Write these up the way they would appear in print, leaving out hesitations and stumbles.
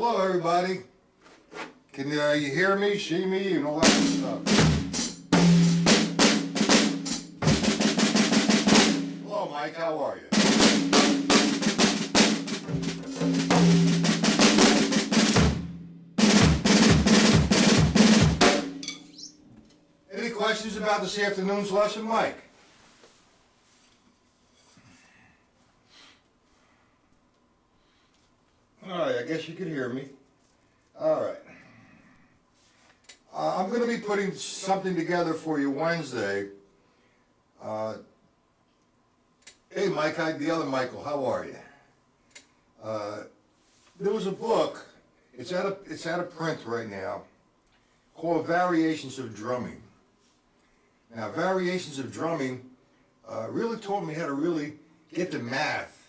Hello, everybody. Can you hear me, see me, and all that stuff? Hello, Mike. How are you? Any questions about this afternoon's lesson, Mike? All right, I guess you can hear me. All right. I'm going to be putting something together for you Wednesday. Hey, Mike, the other Michael, how are you? There was a book, it's out of print right now, called Variations of Drumming. Now, Variations of Drumming really taught me how to really get the math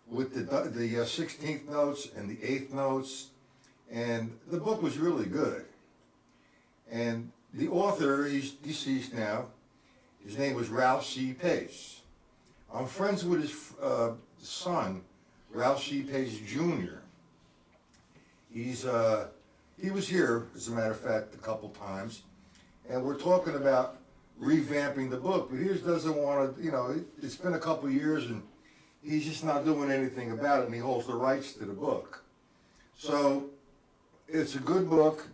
with the 16th notes and the 8th notes, and the book was really good. And the author, he's deceased now, his name was Ralph C. Pace. I'm friends with his son, Ralph C. Pace Jr. He was here, as a matter of fact, a couple times, and we're talking about revamping the book, but he just doesn't want to, it's been a couple years and he's just not doing anything about it, and he holds the rights to the book. So it's a good book.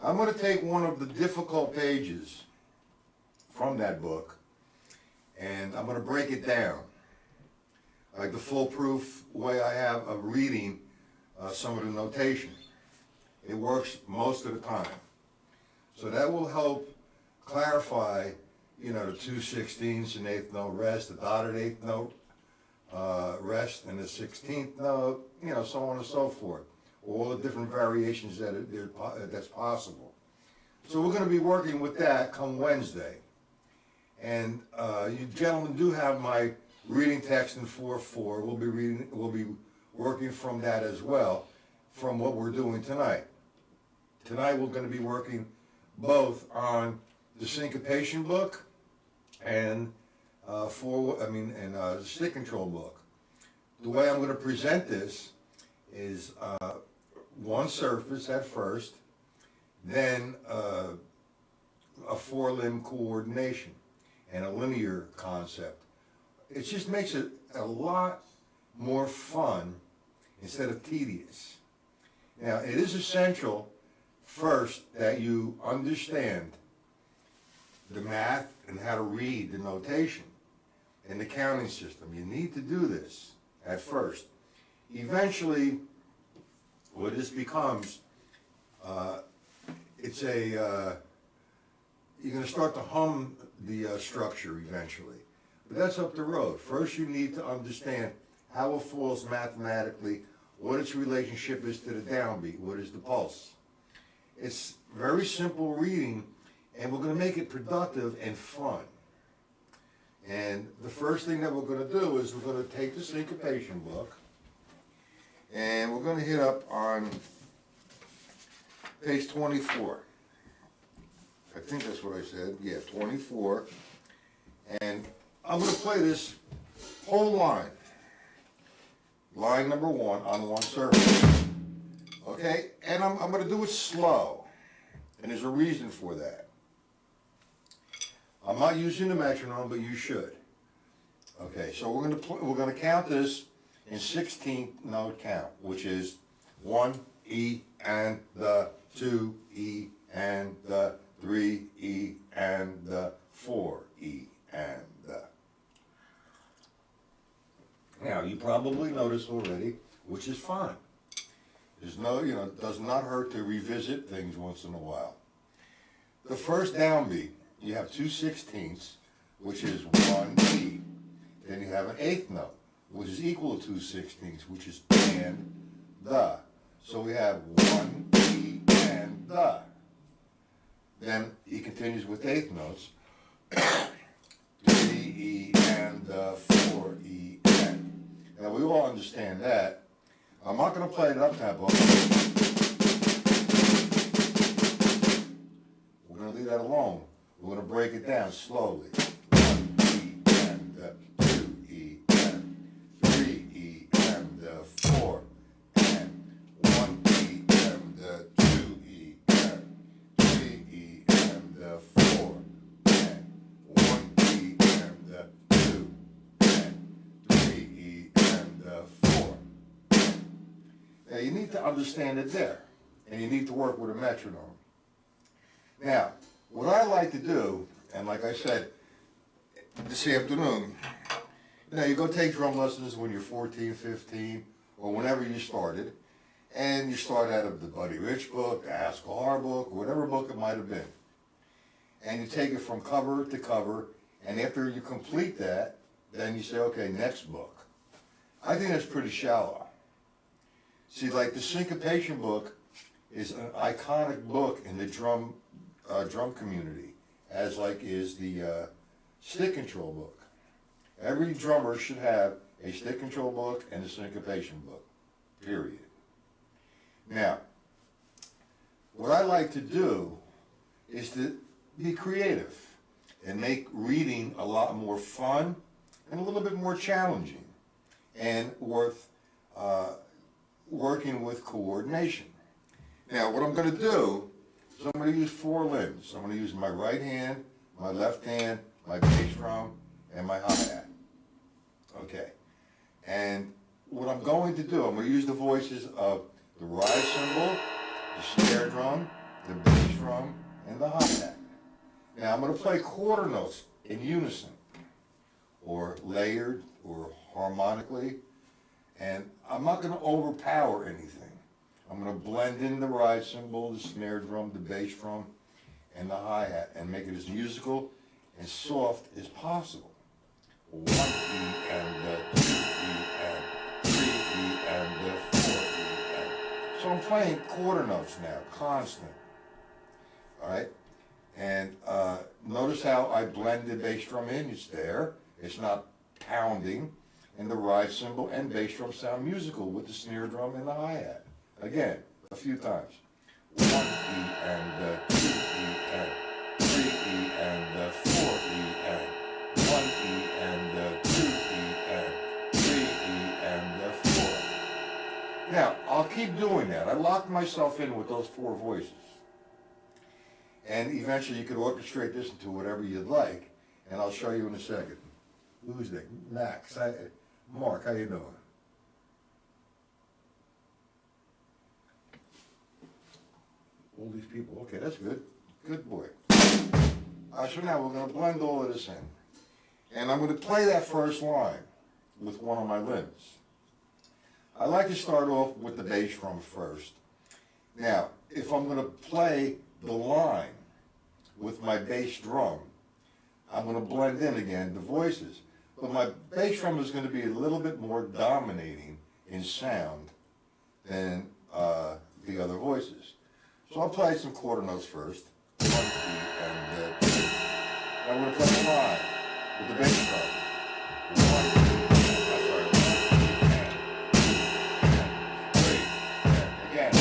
I'm going to take one of the difficult pages from that book, and I'm going to break it down, like the foolproof way I have of reading some of the notation. It works most of the time. So that will help clarify, the 2/16ths and 8th note rest, the dotted 8th note rest, and the 16th note, so on and so forth. All the different variations that's possible. So we're going to be working with that come Wednesday. And you gentlemen do have my reading text in 4/4. We'll be working from that as well, from what we're doing tonight. Tonight we're going to be working both on the syncopation book and the stick control book. The way I'm going to present this is one surface at first, then a four-limb coordination and a linear concept. It just makes it a lot more fun instead of tedious. Now, it is essential first that you understand the math and how to read the notation and the counting system. You need to do this at first. Eventually, what this becomes, you're going to start to hum the structure eventually. But that's up the road. First, you need to understand how it falls mathematically, what its relationship is to the downbeat, what is the pulse. It's very simple reading, and we're going to make it productive and fun. And the first thing that we're going to do is we're going to take the syncopation book, and we're going to hit up on page 24. I think that's what I said. Yeah, 24. And I'm going to play this whole line. Line number 1 on one surface. Okay? And I'm going to do it slow. And there's a reason for that. I'm not using the metronome, but you should. Okay, so we're going to count this in 16th note count, which is 1 E and the 2 E and the 3 E and the 4 E and the. Now, you probably noticed already, which is fine. There's no, it does not hurt to revisit things once in a while. The first downbeat, you have 2/16ths, which is 1 E. Then you have an 8th note, which is equal to 2/16ths, which is and the. So we have 1 E and the. Then he continues with 8th notes. 3 E and the 4 E and. Now we all understand that. I'm not going to play it up tempo. We're going to leave that alone. We're going to break it down slowly. 1 E and the 2 E and 3 E and the 4 and 1 E and Now, you need to understand it there, and you need to work with a metronome. Now, what I like to do, and like I said, this afternoon, you go take drum lessons when you're 14, 15, or whenever you started, and you start out of the Buddy Rich book, the Haskell Harr book, whatever book it might have been. And you take it from cover to cover, and after you complete that, then you say, okay, next book. I think that's pretty shallow. See, like the syncopation book is an iconic book in the drum community, as like is the stick control book. Every drummer should have a stick control book and a syncopation book, period. Now, what I like to do is to be creative and make reading a lot more fun and a little bit more challenging and worth working with coordination. Now, what I'm going to do is I'm going to use 4 limbs. I'm going to use my right hand, my left hand, my bass drum, and my hi-hat. Okay. And what I'm going to do, I'm going to use the voices of the ride cymbal, the snare drum, the bass drum, and the hi-hat. Now, I'm going to play quarter notes in unison, or layered, or harmonically, and I'm not going to overpower anything. I'm going to blend in the ride cymbal, the snare drum, the bass drum, and the hi-hat, and make it as musical and soft as possible. 1 E and 2 E and 3 E and 4 E and. So I'm playing quarter notes now, constant. All right? And notice how I blend the bass drum in. It's there. It's not pounding. And the ride cymbal and bass drum sound musical with the snare drum and the hi-hat. Again, a few times. 1 E and 2 E and 3 E and 4 E and 1 E and 2 E and 3 E and 4. Now, I'll keep doing that. I locked myself in with those 4 voices. And eventually you could orchestrate this into whatever you'd like, and I'll show you in a second. Who's that? Max. Mark, how you doing? All these people. Okay, that's good. Good boy. So now we're going to blend all of this in. And I'm going to play that first line with one of my limbs. I like to start off with the bass drum first. Now, if I'm going to play the line with my bass drum, I'm going to blend in again the voices. But my bass drum is going to be a little bit more dominating in sound than the other voices. So I'll play some quarter notes first. 1 E and 2. I'm going to play the line with the bass drum. 1 E. Again,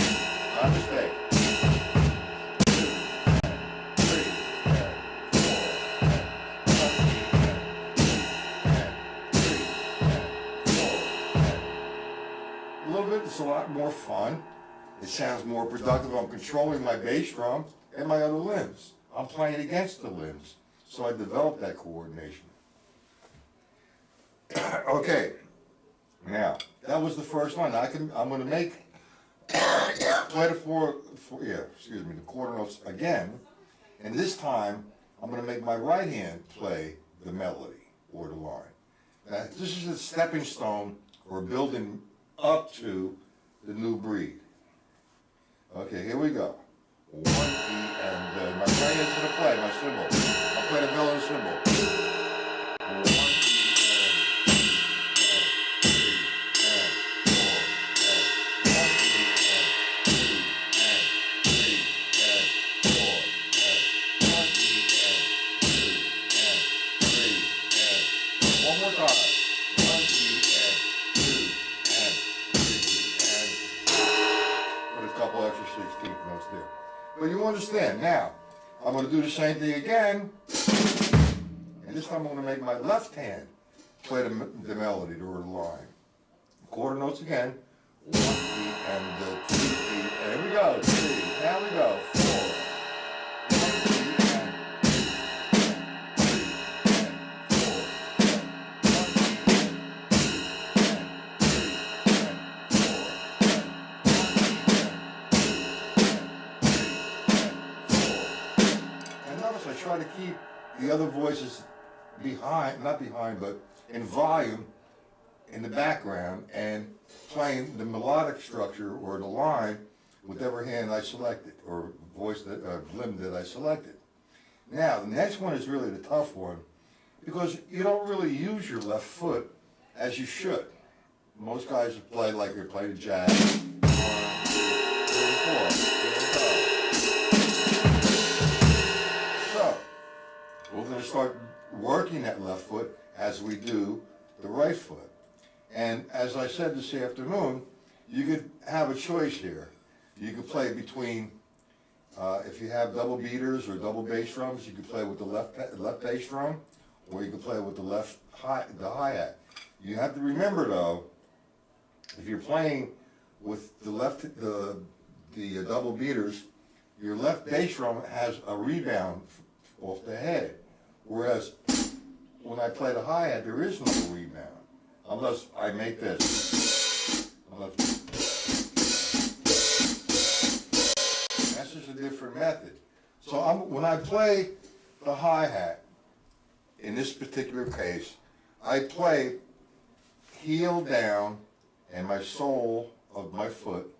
not a mistake. 2 and 3 and 4 and 1 E and 2 and 3 and 4 and a little bit. It's a lot more fun. It sounds more productive. I'm controlling my bass drum and my other limbs. I'm playing against the limbs, so I developed that coordination. Okay, now that was the first line. I'm going to make play the the quarter notes again, and this time I'm going to make my right hand play the melody or the line. Now, this is a stepping stone or building up to the new breed. Okay, here we go. 1 E and my right hand's gonna play my cymbal. I'll play the melody cymbal. 1 E one more time. 1 E and 2 and 3 and put a couple extra 16th notes there. But you understand, now, I'm going to do the same thing again, and this time I'm going to make my left hand play the melody or the line. Quarter notes again. 1 E and 2 E, and here we go, 3, now we go, 4. 1 E and 2 and 3 and 4. 1 E and 2 and 3 and 4. to keep the other voices behind, not behind, but in volume in the background and playing the melodic structure or the line with every hand I selected or voice that limb that I selected. Now the next one is really the tough one because you don't really use your left foot as you should. Most guys play like they play the jazz. 1, 2, 3, 4. So we're going to start working that left foot as we do the right foot. And as I said this afternoon, you could have a choice here. You could play between, if you have double beaters or double bass drums, you could play with the left bass drum, or you could play with the hi-hat. You have to remember though, if you're playing with the double beaters, your left bass drum has a rebound off the head, whereas when I play the hi-hat, there is no rebound. Unless I make this. That's just a different method. So when I play the hi-hat, in this particular case, I play heel down and my sole of my foot,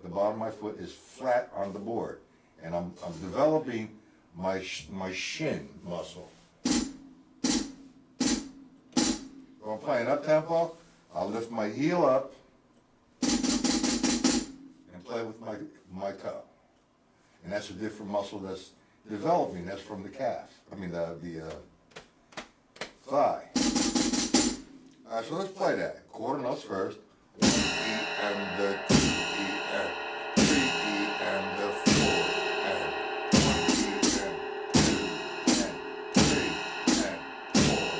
the bottom of my foot is flat on the board. And I'm developing my shin muscle. If I'm playing up tempo, I'll lift my heel up and play with my toe. And that's a different muscle that's developing. That's from the calf. I mean the thigh. All right, so let's play that. Quarter notes first. 1 E and the 2 E and 3 E and the 4 and 1 E and 2 and 3 and 4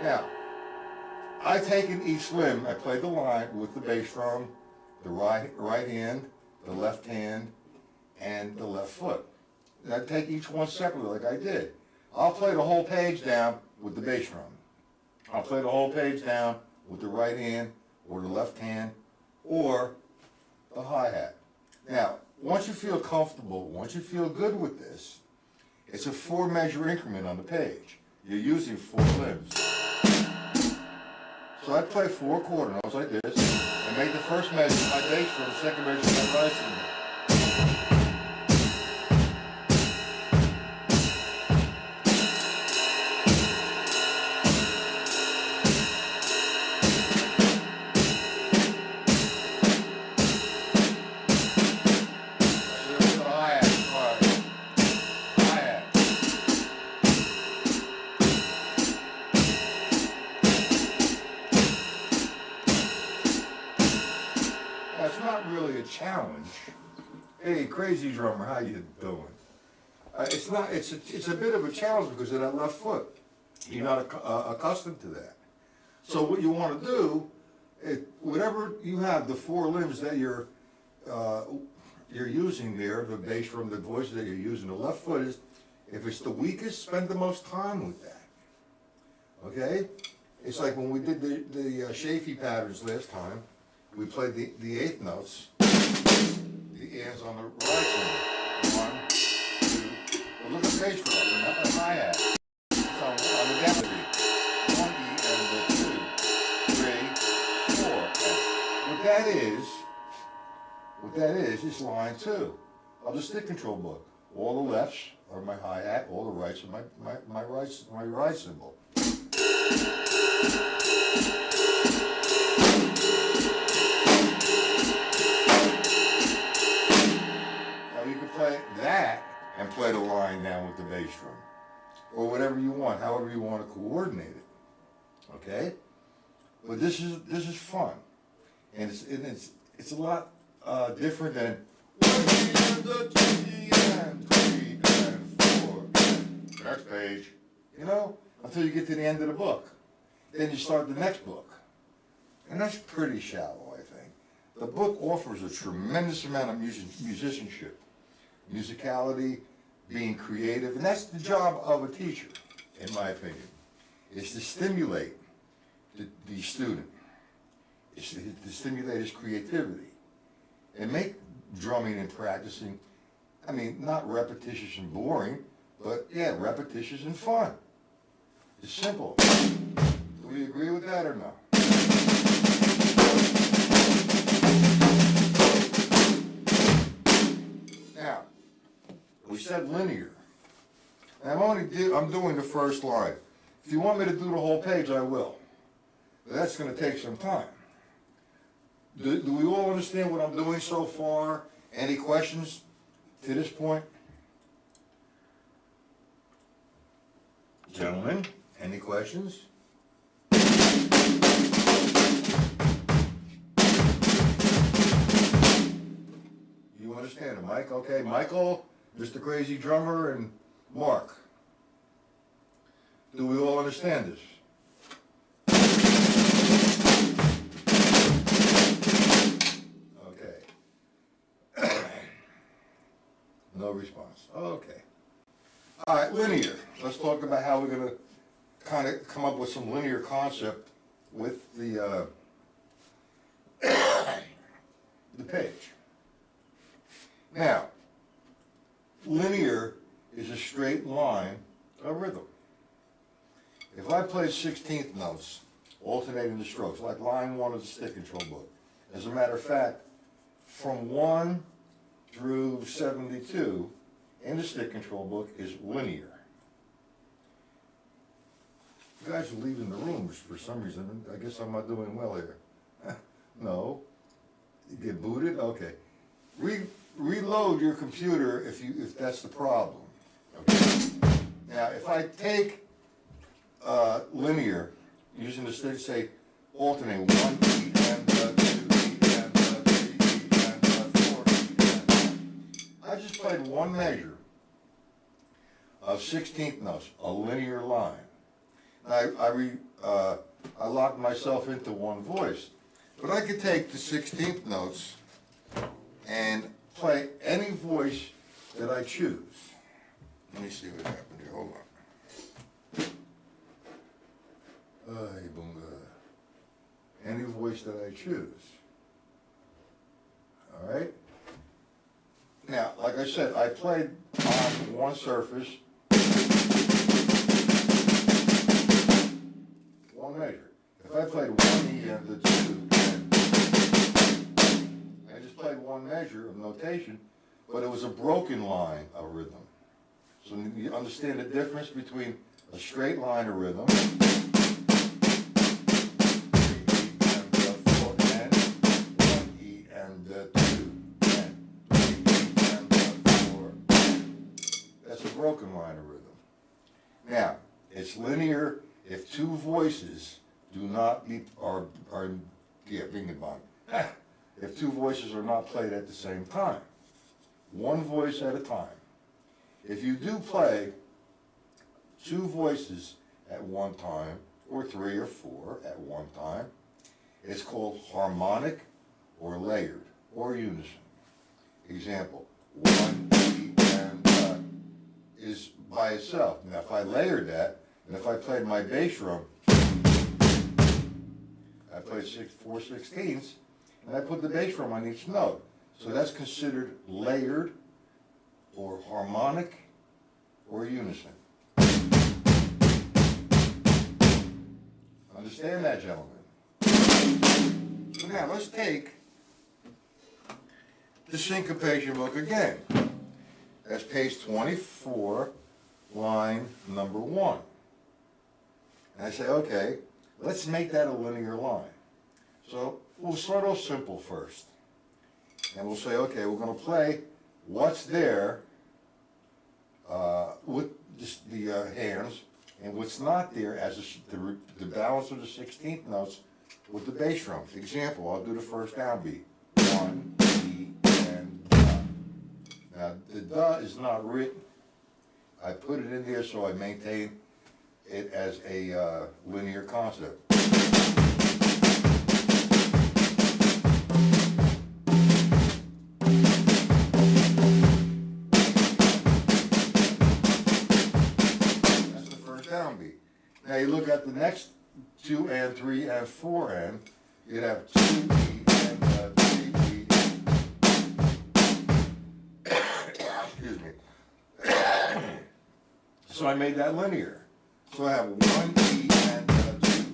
Now, I've taken each limb, I played the line with the bass drum, the right hand, the left hand, and the left foot. And I take each one separately like I did. I'll play the whole page down with the bass drum. I'll play the whole page down with the right hand or the left hand or the hi-hat. Now, once you feel comfortable, once you feel good with this, it's a 4-measure increment on the page. You're using 4 limbs. So I play 4 quarter notes like this, and make the first measure my bass drum, the second measure my right cymbal. It's not really a challenge. Hey, crazy drummer, how you doing? It's not. It's a bit of a challenge because of that left foot. You're not accustomed to that. So what you want to do, whatever you have, the 4 limbs that you're using there, the bass drum, the voice that you're using, the left foot is, if it's the weakest, spend the most time with that. Okay? It's like when we did the Shafee patterns last time. We played the 8th notes, the ands on the right side. 1, 2, well, look at the bass drum, not the hi-hat. It's on the down beat. 1 E and the 2, 3, 4. What that is line 2 of the stick control book. All the lefts are my hi-hat, all the rights are my right cymbal. You can play that and play the line down with the bass drum, or whatever you want, however you want to coordinate it. Okay, but this is fun, and it's a lot different than 1 and the 2 and 3 and 4. Next page, you know, until you get to the end of the book. Then you start the next book, and that's pretty shallow, I think. The book offers a tremendous amount of musicianship. musicality, being creative, and that's the job of a teacher, in my opinion, is to stimulate the student, is to stimulate his creativity, and make drumming and practicing, I mean, not repetitious and boring, but yeah, repetitious and fun. It's simple. Do we agree with that or no? Now, we said linear. And I'm doing the first line. If you want me to do the whole page, I will. But that's going to take some time. Do we all understand what I'm doing so far? Any questions to this point? Gentlemen, any questions? You understand it, Mike? Okay, Michael, Mr. Crazy Drummer, and Mark. Do we all understand this? Okay. No response. Okay. All right, linear. Let's talk about how we're going to kind of come up with some linear concept with the page. Now, linear is a straight line of rhythm. If I play 16th notes, alternating the strokes, like line 1 of the stick control book, as a matter of fact, from 1 through 72 in the stick control book is linear. You guys are leaving the rooms for some reason. I guess I'm not doing well here. No. You get booted? Okay. Reload your computer if that's the problem. Okay. Now, if I take linear, using the stick, say alternate 1 E and 2 E and 3 E and 4 E and I just played one measure of 16th notes, a linear line. I locked myself into one voice, but I could take the 16th notes and play any voice that I choose. Let me see what happened here. Hold on. Any voice that I choose. All right. Now, like I said, I played on one surface, one measure. If I played 1 E and the 2, I just played one measure of notation, but it was a broken line of rhythm. So you understand the difference between a straight line of rhythm, 3 E and 4 and 1 E and 2 and 3 E and 4. That's a broken line of rhythm. Now, it's linear if two voices do not be, bing and bong. If two voices are not played at the same time. One voice at a time. If you do play two voices at one time, or 3 or 4 at one time, it's called harmonic or layered or unison. Example, 1 E and is by itself. Now if I layered that, and if I played my bass drum, I played 4/16, and I put the bass drum on each note. So that's considered layered or harmonic or unison. Understand that, gentlemen? So now let's take the syncopation book again. That's page 24, line number 1. And I say, okay, let's make that a linear line. So we'll start off simple first. And we'll say, okay, we're going to play what's there with just the hands, and what's not there as the balance of the 16th notes with the bass drum. Example, I'll do the first downbeat. 1, E, and da. Now, the da is not written. I put it in there so I maintain it as a linear concept. Now you look at the next 2 and 3 and 4 and, you'd have 2 E and 3 E. Excuse me. So I made that linear. So I have 1 E and 2 E and 3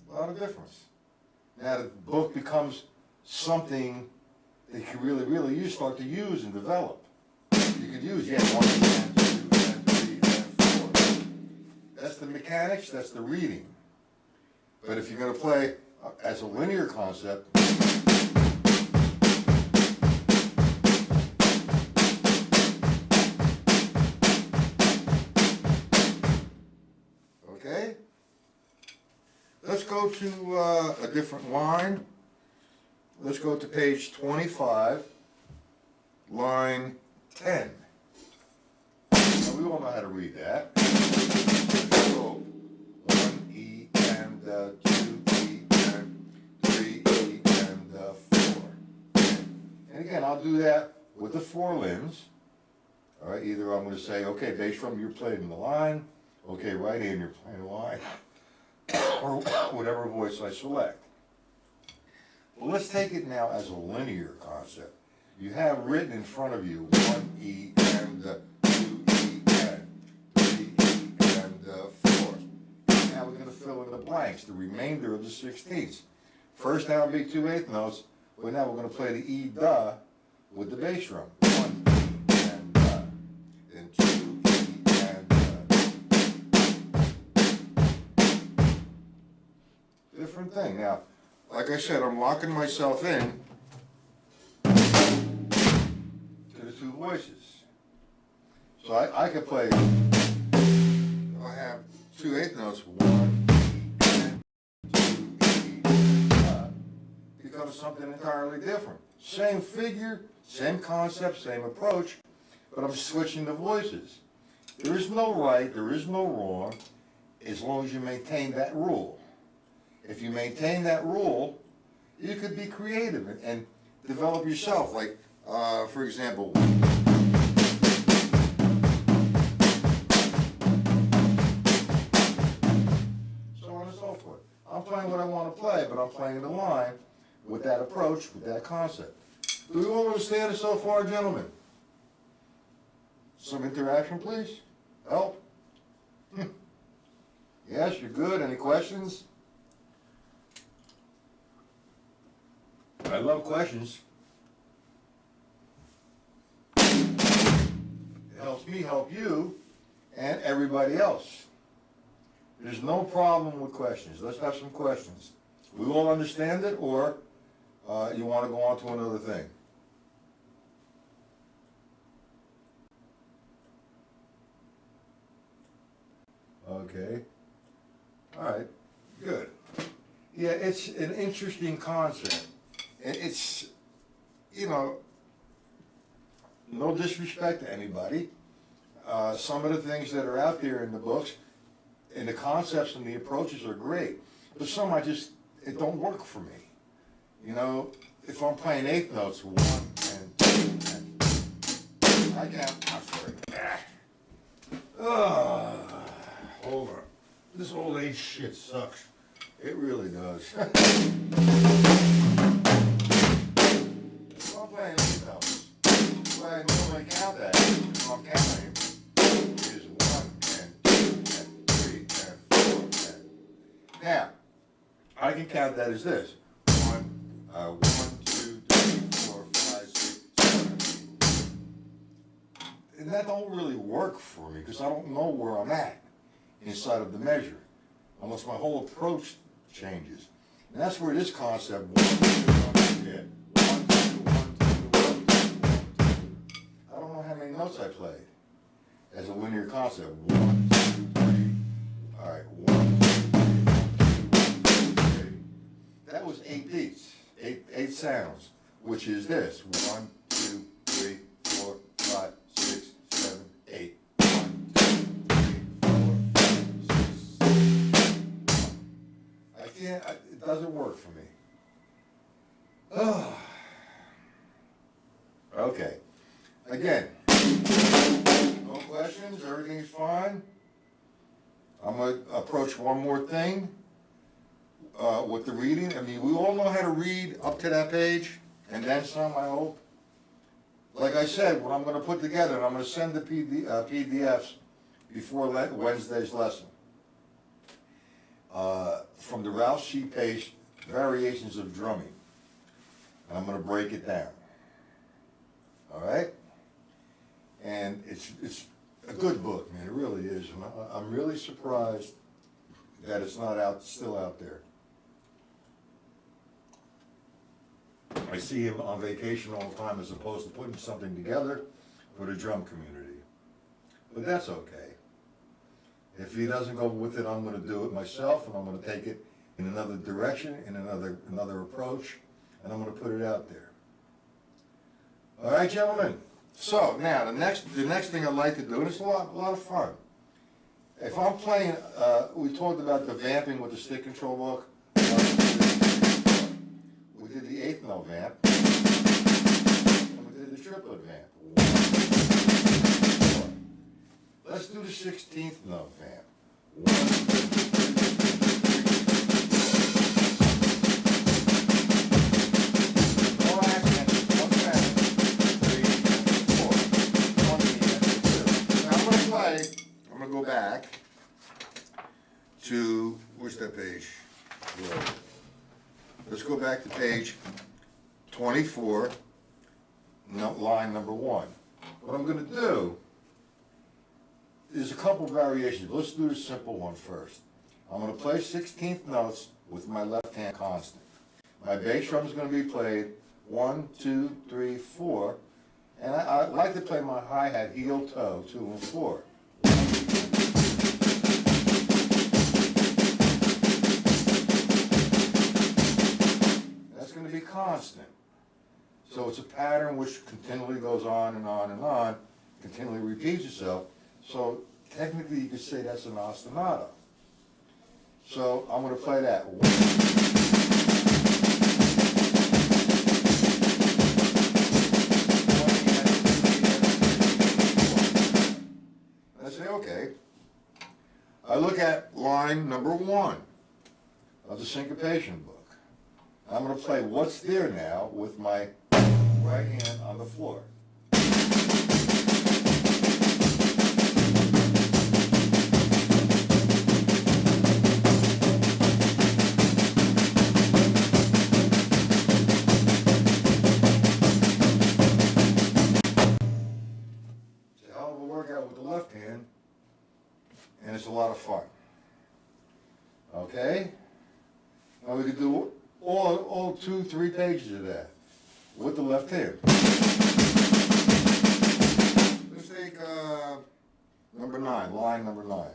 A lot of difference. Now the book becomes something that you really start to use and develop. You could use, 1 and 2 and 3 and 4. That's the mechanics, that's the reading. But if you're going to play as a linear concept, okay? Let's go to a different line. Let's go to page 25, line 10. Now, we all know how to read that. So, 1 E and 2 E and 3 E and 4. And again, I'll do that with the 4 limbs. All right, either I'm going to say, okay, bass drum, you're playing the line. Okay, right hand, you're playing the line. Or whatever voice I select. Well, let's take it now as a linear concept. You have written in front of you 1 E and 2 E and 3 E and 4. Now we're going to fill in the blanks, the remainder of the 16ths. First down be 2/8 notes, but now we're going to play the E da with the bass drum. 1 E and then 2 E and different thing. Now, like I said, I'm locking myself in to the 2 voices. So I could play, I have 2/8 notes, 1 E and 2 E, becomes something entirely different. Same figure, same concept, same approach, but I'm switching the voices. There is no right, there is no wrong, as long as you maintain that rule. If you maintain that rule, you could be creative and develop yourself. Like, for example, so on and so forth. I'm playing what I want to play, but I'm playing the line with that approach, with that concept. Do we all understand it so far, gentlemen? Some interaction, please. Help? Yes, you're good. Any questions? I love questions. It helps me help you and everybody else. There's no problem with questions. Let's have some questions. We all understand it, or you want to go on to another thing? Okay. All right. Good. Yeah, it's an interesting concept. It's, you know, no disrespect to anybody. Some of the things that are out there in the books, and the concepts and the approaches are great, but some it don't work for me. You know, if I'm playing 8th notes, 1 and 2 and I can't, I'm sorry. Hold on. This old age shit sucks. It really does. I'm playing 8th notes. The way I normally count that, if I'm counting, is 1 and 2 and 3 and 4 and... Now, I can count that as this. 1, 2, 3, 4, 5, 6, 7. And that don't really work for me because I don't know where I'm at inside of the measure, unless my whole approach changes. And that's where this concept, 1, 2, 1, 2, 1, 2, 1, 2, 1, 2, 1, 2. I don't know how many notes I played as a linear concept. 1, 2, 3. All right, 1, 2, 3, 1, 2, 1, 2, 3. That was 8 beats, eight sounds, which is this: 1, 2, 3, 4, 5, 6, 7, 8. 1, 2, 3, 4, 5, 6, 7. doesn't work for me. Oh. Okay. Again, no questions, everything's fine. I'm gonna approach one more thing with the reading. I mean, we all know how to read up to that page, and then some, I hope. Like I said, what I'm gonna put together, and I'm gonna send the PDFs before Wednesday's lesson. From the Ralph C. Pace, Variations of Drumming. And I'm gonna break it down. All right? And it's a good book, man, it really is. I'm really surprised that it's not still out there. I see him on vacation all the time as opposed to putting something together for the drum community. But that's okay. If he doesn't go with it, I'm gonna do it myself, and I'm gonna take it in another direction, in another approach, and I'm gonna put it out there. All right, gentlemen? So, now, the next thing I'd like to do, and it's a lot of fun. If I'm playing, we talked about the vamping with the stick control book. We did the 8th note vamp, and we did the triplet vamp. 1, 2, 3, 4. Let's do the 16th note vamp. 1, 2, 3, 4. No accents, no sound. 3, 4. 1, 2. Now I'm gonna go back to, where's that page? Right. Let's go back to page 24, line number 1. What I'm gonna do, there's a couple variations. Let's do the simple one first. I'm gonna play 16th notes with my left hand constant. My bass drum is gonna be played 1, 2, 3, 4, and I like to play my hi-hat heel toe 2 and 4. That's gonna be constant. So it's a pattern which continually goes on and on and on, continually repeats itself. So technically you could say that's an ostinato. So I'm going to play that. And I say, okay. I look at line number 1 of the syncopation book. I'm going to play what's there now with my right hand on the floor. With the left hand, and it's a lot of fun. Okay? Now we could do all 2, 3 pages of that with the left hand. Let's take number 9, line number 9.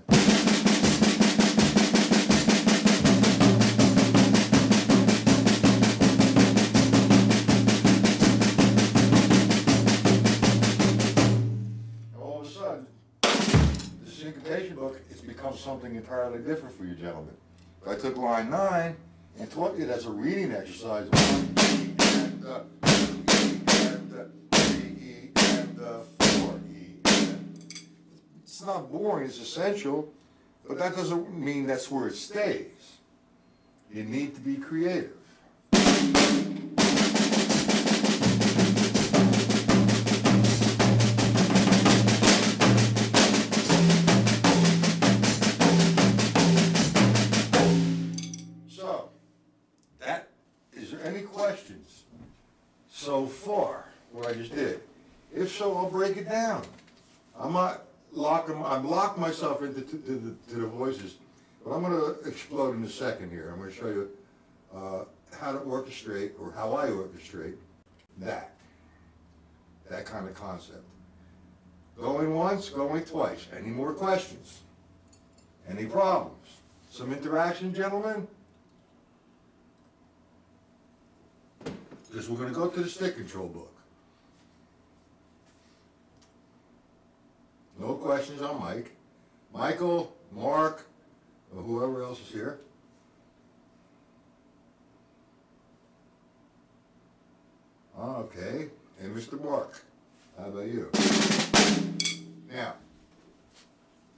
Syncopation book, it's become something entirely different for you gentlemen. I took line 9 and taught you that's a reading exercise. 1 E and 2 E and 3 E and 4 E. It's not boring, it's essential, but that doesn't mean that's where it stays. You need to be creative. So far, what I just did. If so, I'll break it down. I'm locked myself into the voices, but I'm going to explode in a second here. I'm going to show you how to orchestrate, or how I orchestrate that kind of concept. Going once, going twice. Any more questions? Any problems? Some interaction, gentlemen? Because we're going to go to the stick control book. No questions on Mike. Michael, Mark, or whoever else is here. Okay, and Mr. Mark, how about you? Now,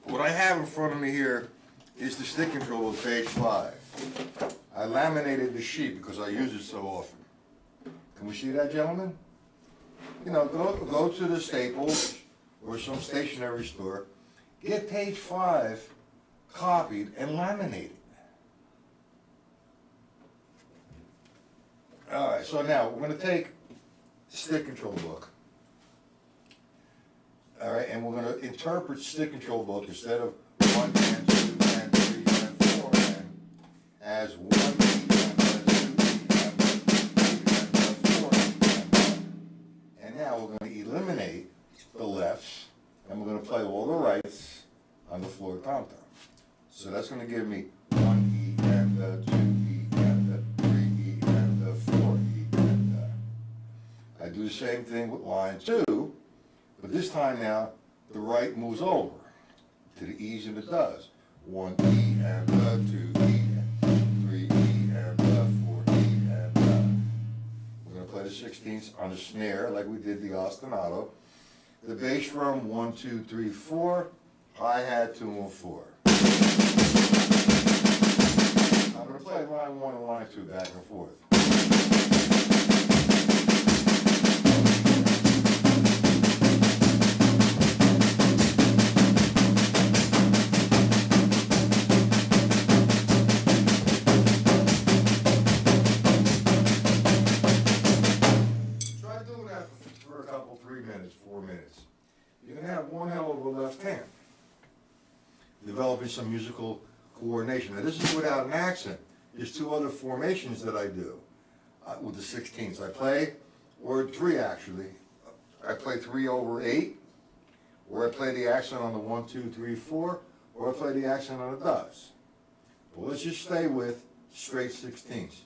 what I have in front of me here is the stick control of page 5. I laminated the sheet because I use it so often. Can we see that, gentlemen? You know, go to the Staples or some stationery store, get page 5 copied and laminated. All right, so now we're going to take the stick control book. All right, and we're going to interpret stick control book instead of 1 and 2 and 3 and 4 and as 1 and 2 and 4 and now we're going to eliminate the lefts and we're going to play all the rights on the floor tom-tom. So that's going to give me 1 E and the 2 E and the 3 E and the 4 E and the. I do the same thing with line 2. But this time now, the right moves over to the E's and the does. 1 E and the 2 E and 3 E and the 4 E and the. We're going to play the 16ths on the snare like we did the ostinato. The bass drum 1, 2, 3, 4. Hi-hat 2 and 4. I'm going to play line 1 and line 2 back and forth. For a couple, 3 minutes, 4 minutes. You're going to have one hell of a left hand. Developing some musical coordination. Now this is without an accent. There's 2 other formations that I do with the 16ths. I play, or 3 actually. I play 3 over 8, or I play the accent on the 1, 2, 3, 4, or I play the accent on the does. But let's just stay with straight 16ths.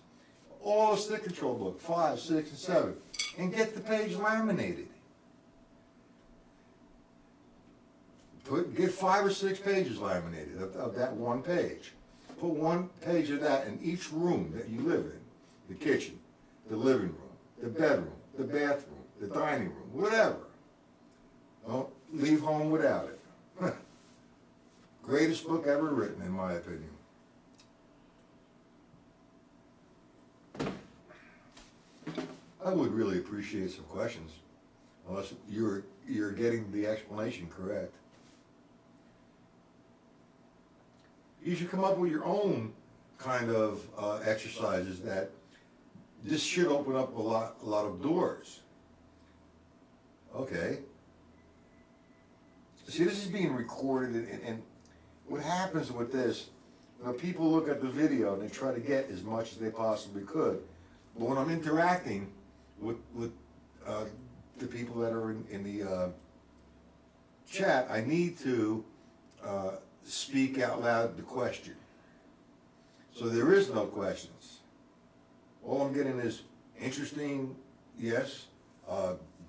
All the stick control book, 5, 6, and 7. And get the page laminated. Get 5 or 6 pages laminated of that one page. Put one page of that in each room that you live in. The kitchen, the living room, the bedroom, the bathroom, the dining room, whatever. Don't leave home without it. Greatest book ever written, in my opinion. I would really appreciate some questions, unless you're getting the explanation correct. You should come up with your own kind of exercises that this should open up a lot of doors. Okay. See, this is being recorded, and what happens with this, you know, people look at the video and they try to get as much as they possibly could, but when I'm interacting with the people that are in the chat, I need to speak out loud the question. So there is no questions. All I'm getting is interesting, yes,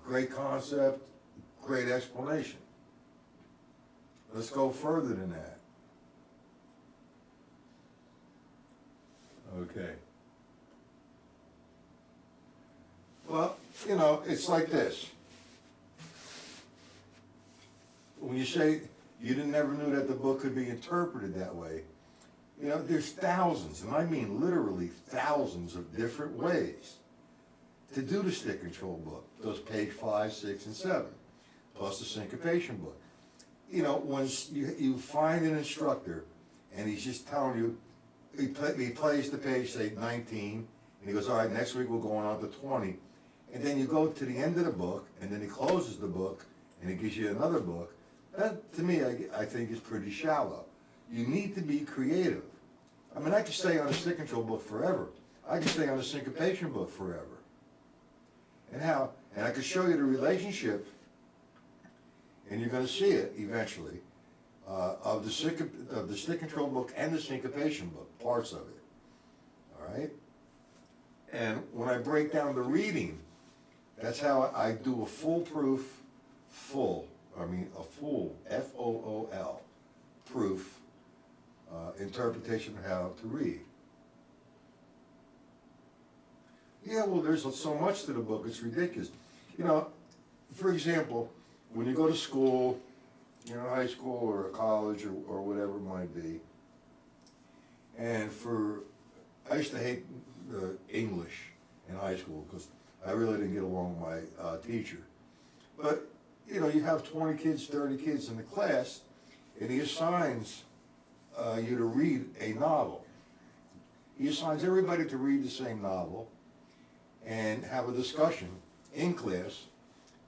great concept, great explanation. Let's go further than that. Okay. Well, you know, it's like this. When you say you never knew that the book could be interpreted that way, you know, there's thousands, and I mean literally thousands of different ways to do the stick control book. Those page 5, 6, and 7, plus the syncopation book. You know, once you find an instructor, and he's just telling you, he plays the page, say 19, and he goes, all right, next week we're going on to 20. And then you go to the end of the book, and then he closes the book, and he gives you another book. That, to me, I think is pretty shallow. You need to be creative. I mean, I could stay on the stick control book forever. I could stay on the syncopation book forever. And I could show you the relationship, and you're going to see it eventually, of the stick control book and the syncopation book, parts of it. All right? And when I break down the reading, that's how I do a foolproof, a full, F-O-O-L, proof, interpretation of how to read. Yeah, well, there's so much to the book, it's ridiculous. You know, for example, when you go to school, you know, high school or college or whatever it might be, and I used to hate English in high school because I really didn't get along with my teacher. But, you know, you have 20 kids, 30 kids in the class, and he assigns you to read a novel. He assigns everybody to read the same novel and have a discussion in class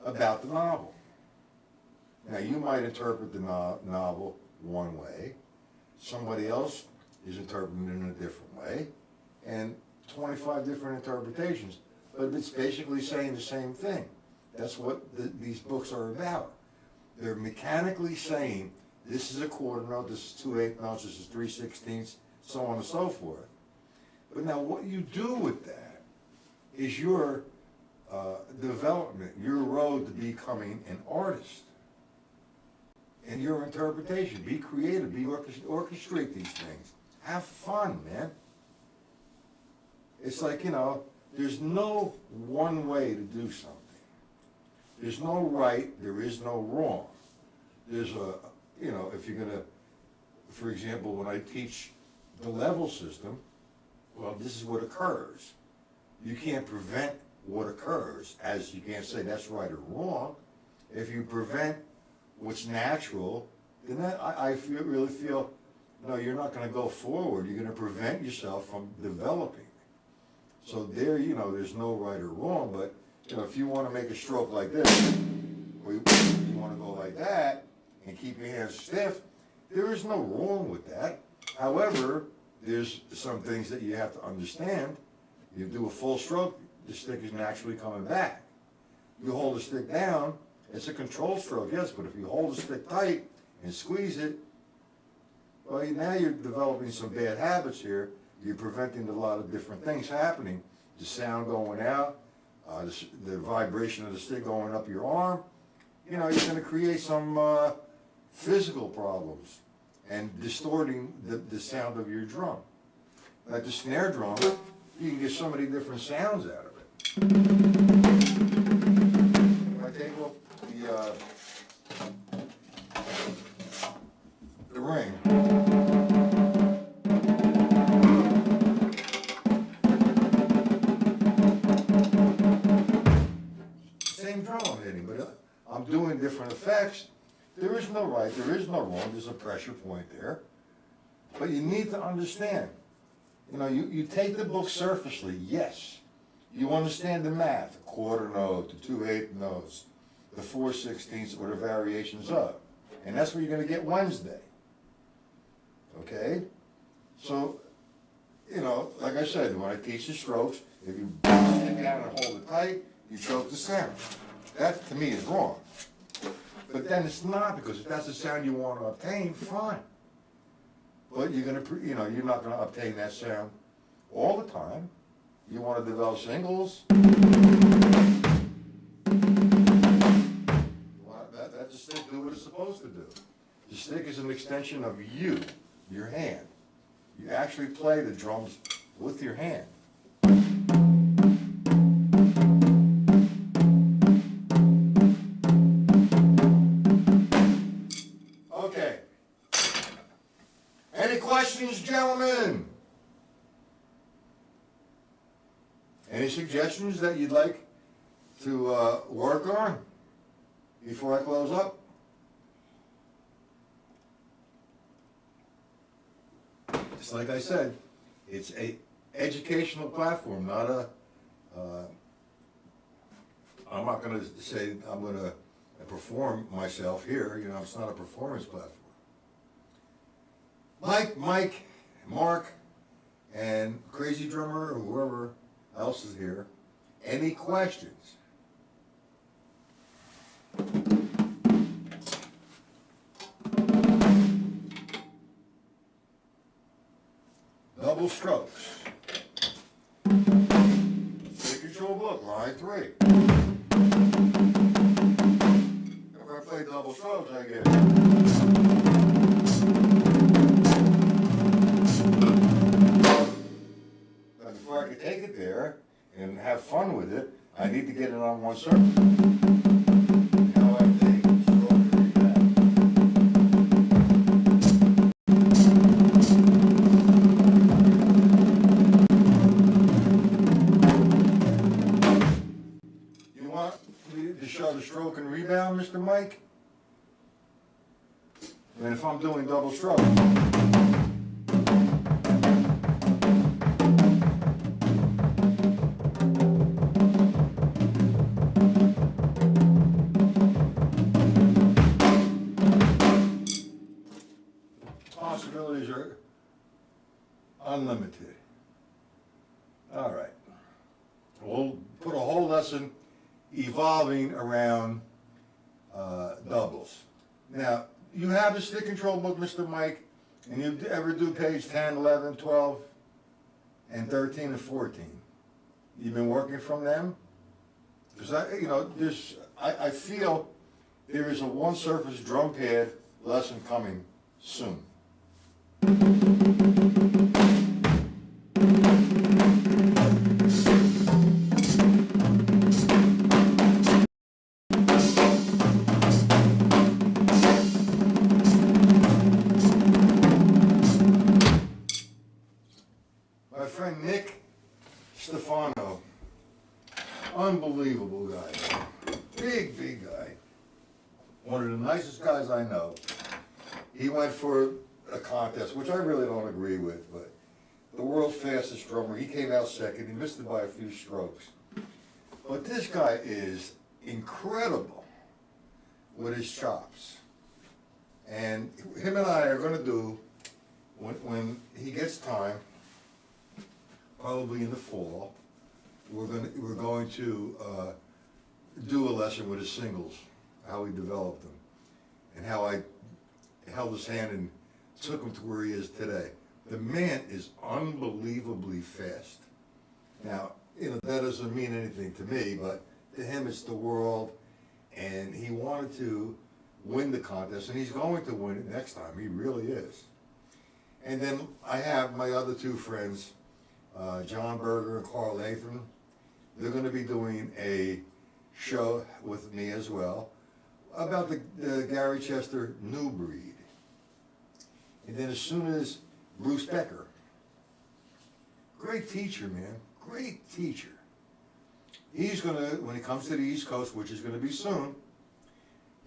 about the novel. Now, you might interpret the novel one way, somebody else is interpreting it in a different way, and 25 different interpretations, but it's basically saying the same thing. That's what these books are about. They're mechanically saying, this is a quarter note, this is 2/8 notes, this is 3/16, so on and so forth. But now what you do with that is your development, your road to becoming an artist. And your interpretation, be creative, orchestrate these things. Have fun, man. It's like, you know, there's no one way to do something. There's no right, there is no wrong. There's you know, if you're gonna, for example, when I teach the level system, well, this is what occurs. You can't prevent what occurs, as you can't say that's right or wrong. If you prevent what's natural, then I really feel, no, you're not gonna go forward, you're gonna prevent yourself from developing. So there, you know, there's no right or wrong, but, you know, if you wanna make a stroke like this, or you wanna go like that, and keep your hands stiff, there is no wrong with that. However, there's some things that you have to understand. You do a full stroke, the stick is naturally coming back. You hold the stick down, it's a controlled stroke, yes, but if you hold the stick tight and squeeze it, well, now you're developing some bad habits here. You're preventing a lot of different things happening. The sound going out, the vibration of the stick going up your arm. You know, you're gonna create some physical problems and distorting the sound of your drum. Like the snare drum, you can get so many different sounds out of it. If I take off the ring, same drum I'm hitting, but I'm doing different effects. There is no right, there is no wrong, there's a pressure point there. But you need to understand, you know, you take the book surfacely, yes. You understand the math, a quarter note, the 2/8 notes, the 4/16, or the variations of. And that's what you're gonna get Wednesday. Okay? So, you know, like I said, when I teach the strokes, if you sit down and hold it tight, you choke the sound. That, to me, is wrong. But then it's not, because if that's the sound you want to obtain, fine. But you're gonna, you know, you're not gonna obtain that sound all the time. You want to develop singles. Let the stick do what it's supposed to do. The stick is an extension of you, your hand. You actually play the drums with your hand. Okay. Any questions, gentlemen? Any suggestions that you'd like to work on before I close up? Just like I said, it's a educational platform, not a, I'm not gonna say I'm gonna perform myself here, you know, it's not a performance platform. Mike, Mark, and Crazy Drummer, or whoever else is here, any questions? Double strokes. Stick control book, line 3. If I play double strokes, I get But before I could take it there and have need to get it on one surface. How I think stroke and rebound. You want me to show the stroke and rebound, Mr. Mike? And if I'm doing double stroke. Possibilities are unlimited. All right. We'll put a whole lesson evolving around doubles. Now, you have the stick control book, Mr. Mike, and you ever do page 10, 11, 12, and 13 and 14. You've been working from them? Because I feel there is a one surface drum pad lesson coming soon. My friend Nick Stefano, unbelievable guy, big guy, one of the nicest guys I know. He went for a contest, which I really don't agree with, but the world's fastest drummer, he came out second, he missed it by a few strokes. But this guy is incredible with his chops. And him and I are gonna do, when he gets time, probably in the fall, we're going to do a lesson with his singles, how he developed them, and how I held his hand and took him to where he is today. The man is unbelievably fast. Now, that doesn't mean anything to me, but to him it's the world, and he wanted to win the contest, and he's going to win it next time. He really is. And then I have my other two friends, John Berger and Carl Latham. They're going to be doing a show with me as well about the Gary Chester new breed. And then as soon as Bruce Becker, great teacher, man, great teacher. He's going to, when he comes to the East Coast, which is going to be soon,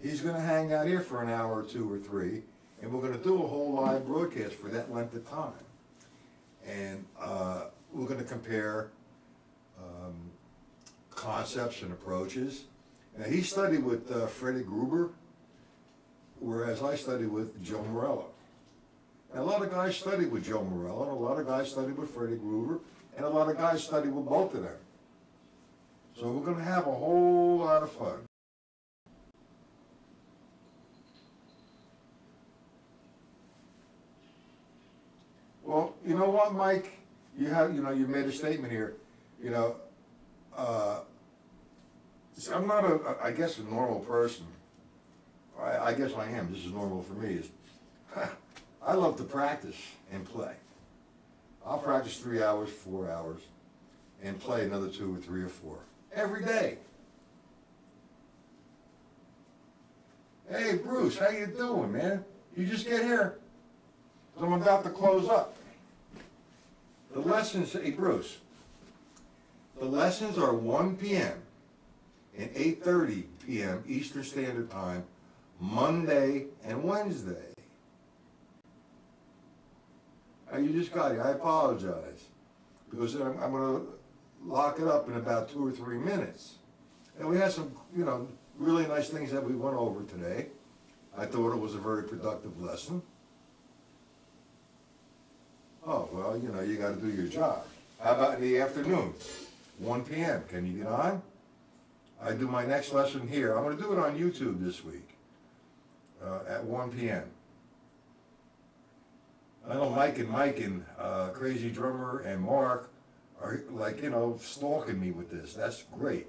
he's going to hang out here for an hour or two or three, and we're going to do a whole live broadcast for that length of time. And we're going to compare concepts and approaches. Now, he studied with Freddie Gruber, whereas I studied with Joe Morello. And a lot of guys studied with Joe Morello, and a lot of guys studied with Freddie Gruber, and a lot of guys studied with both of them. So we're going to have a whole lot of fun. Well, you know what, Mike? You made a statement here. I'm not I guess a normal person. I guess I am. This is normal for me. I love to practice and play. I'll practice 3 hours, 4 hours, and play another 2 or 3 or 4 every day. Hey, Bruce, how you doing, man? You just get here. I'm about to close up. The lessons, hey, Bruce, the lessons are 1 p.m. and 8:30 p.m. Eastern Standard Time, Monday and Wednesday. You just got it. I apologize, because I'm going to lock it up in about 2 or 3 minutes. And we had some, really nice things that we went over today. I thought it was a very productive lesson. Oh, well, you got to do your job. How about in the afternoon, 1 p.m.? Can you get on? I do my next lesson here. I'm going to do it on YouTube this week at 1 p.m. I know Mike and Crazy Drummer and Mark are stalking me with this. That's great.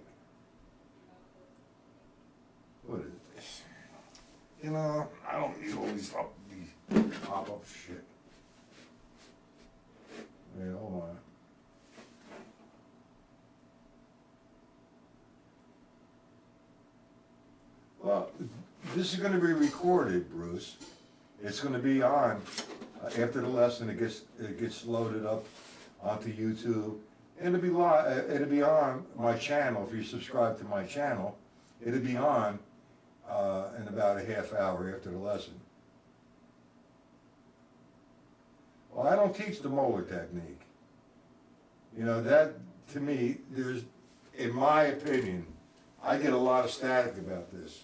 What is this? I don't need all these pop-up shit. Wait, hold on. Well, this is gonna be recorded, Bruce. It's gonna be on, after the lesson, it gets loaded up onto YouTube. It'll be it'll be on my channel, if you subscribe to my channel, it'll be on, in about a half hour after the lesson. Well, I don't teach the molar technique. You know, that, to me, in my opinion, I get a lot of static about this.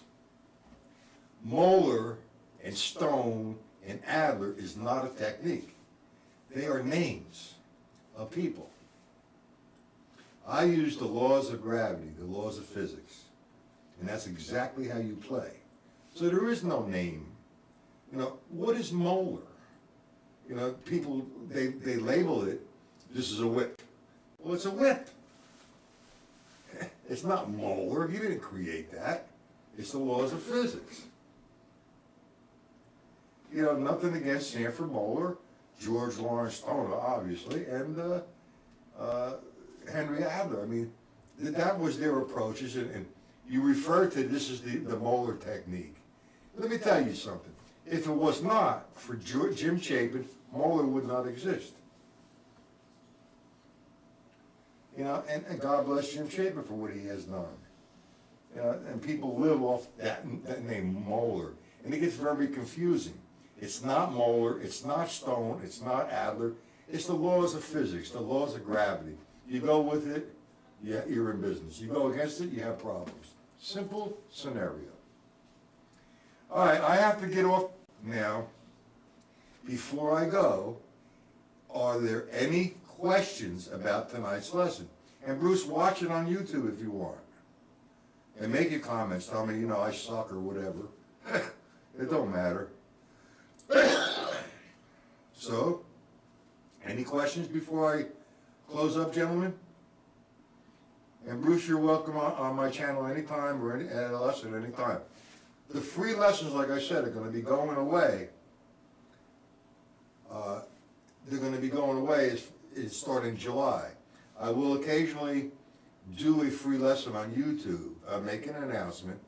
Molar and Stone and Adler is not a technique. They are names of people. I use the laws of gravity, the laws of physics, and that's exactly how you play. So there is no name. You know, what is molar? You know, people, they label it, this is a whip. Well, it's a whip. It's not molar, he didn't create that. It's the laws of physics. You know, nothing against Sanford Moeller, George Lawrence Stone, obviously, and Henry Adler. I mean, that was their approaches, and you refer to this as the Moeller technique. Let me tell you something. If it was not for Jim Chapin, Moeller would not exist. You know, and God bless Jim Chapin for what he has done. You know, and people live off that name, Moeller, and it gets very confusing. It's not Moeller, it's not Stone, it's not Adler, it's the laws of physics, the laws of gravity. You go with it, you're in business. You go against it, you have problems. Simple scenario. All right, I have to get off now. Before I go, are there any questions about tonight's lesson? And Bruce, watch it on YouTube if you want. And make your comments, tell me, you know, I suck or whatever. It don't matter. So, any questions before I close up, gentlemen? And Bruce, you're welcome on my channel anytime or at a lesson anytime. The free lessons, like I said, are going to be going away. They're going to be going away starting July. I will occasionally do a free lesson on YouTube. I'll make an announcement,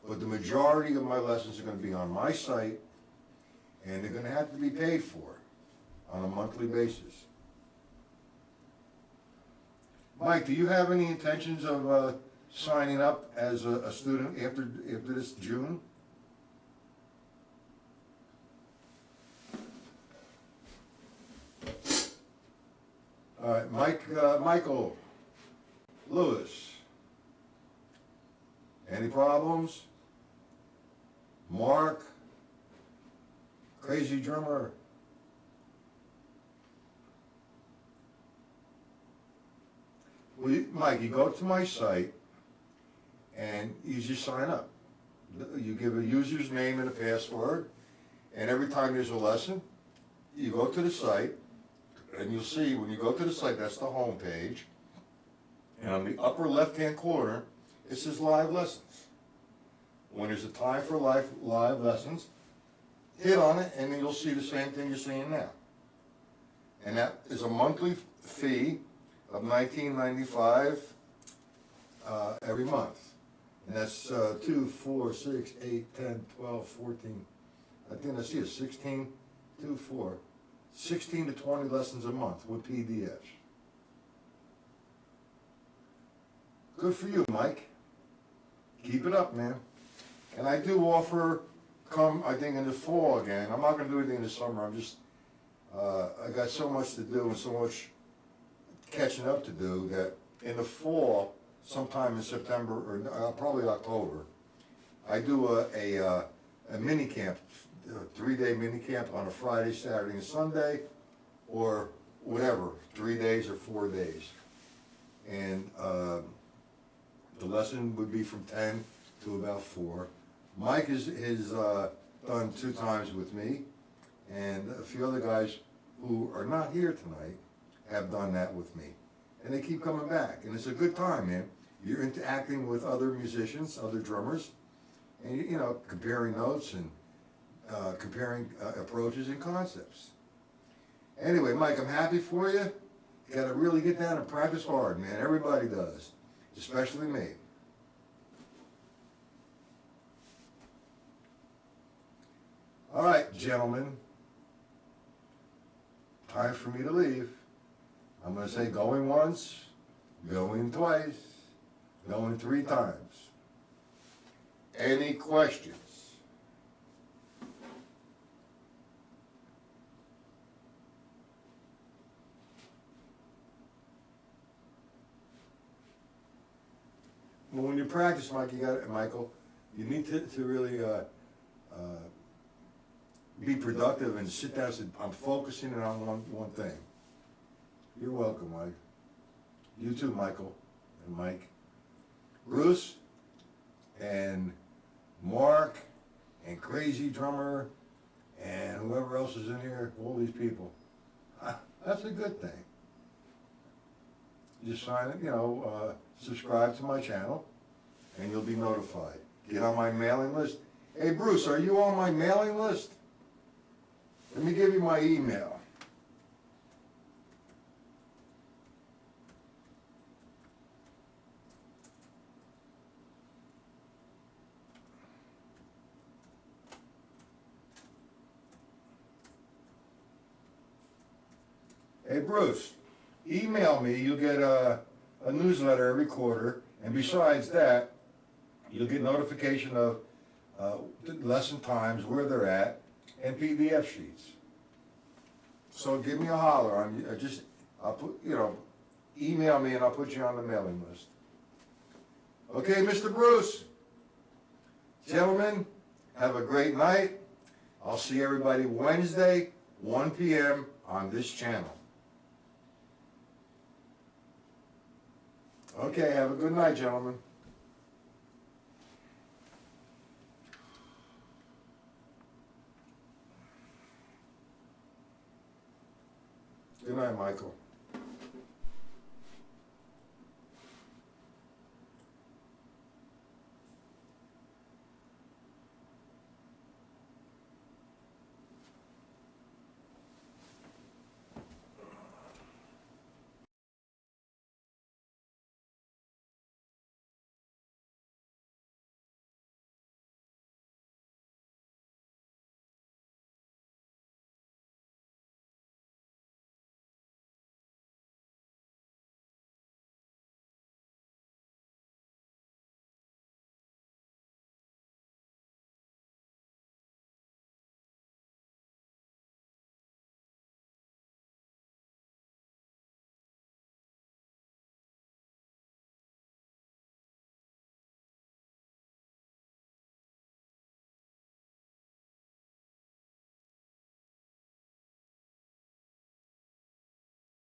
but the majority of my lessons are going to be on my site, and they're going to have to be paid for on a monthly basis. Mike, do you have any intentions of signing up as a student after this June? All right, Michael Lewis. Any problems? Mark, Crazy Drummer. Well, Mike, you go to my site and you just sign up. You give a user's name and a password, and every time there's a lesson, you go to the site, and you'll see when you go to the site, that's the home page, and on the upper left-hand corner, it says live lessons. When there's a time for live lessons, hit on it, and then you'll see the same thing you're seeing now. And that is a monthly fee of $19.95 every month. And that's 2, 4, 6, 8, 10, 12, 14, I think I see it, 16, 2, 4, 16 to 20 lessons a month with PDFs. Good for you, Mike. Keep it up, man. And I do offer, I think in the fall again, I'm not going to do anything in the summer, I'm just, I got so much to do and so much catching up to do that in the fall, sometime in September or probably October, I do a mini camp, a 3-day mini camp on a Friday, Saturday, and Sunday, or whatever, 3 days or 4 days. And the lesson would be from 10 to about 4. Mike has done 2 times with me, and a few other guys who are not here tonight have done that with me. And they keep coming back, and it's a good time, man. You're interacting with other musicians, other drummers, and you know, comparing notes and comparing approaches and concepts. Anyway, Mike, I'm happy for you. You gotta really get down and practice hard, man. Everybody does, especially me. All right, gentlemen. Time for me to leave. I'm gonna say going once, going twice, going 3 times. Any questions? Well, when you practice, Michael, you need to really be productive and sit down and say, I'm focusing in on one thing. You're welcome, Mike. You too, Michael and Mike. Bruce and Mark and Crazy Drummer and whoever else is in here, all these people. That's a good thing. Just sign it, subscribe to my channel and you'll be notified. Get on my mailing list. Hey Bruce, are you on my mailing list? Let me give you my email. Hey Bruce, email me, you'll get a newsletter every quarter, and besides that, you'll get notification of lesson times, where they're at, and PDF sheets. So give me a holler on, I'll put, email me and I'll put you on the mailing list. Okay, Mr. Bruce. Gentlemen, have a great night. I'll see everybody Wednesday, 1 p.m. on this channel. Okay, have a good night, gentlemen. Good night, Michael.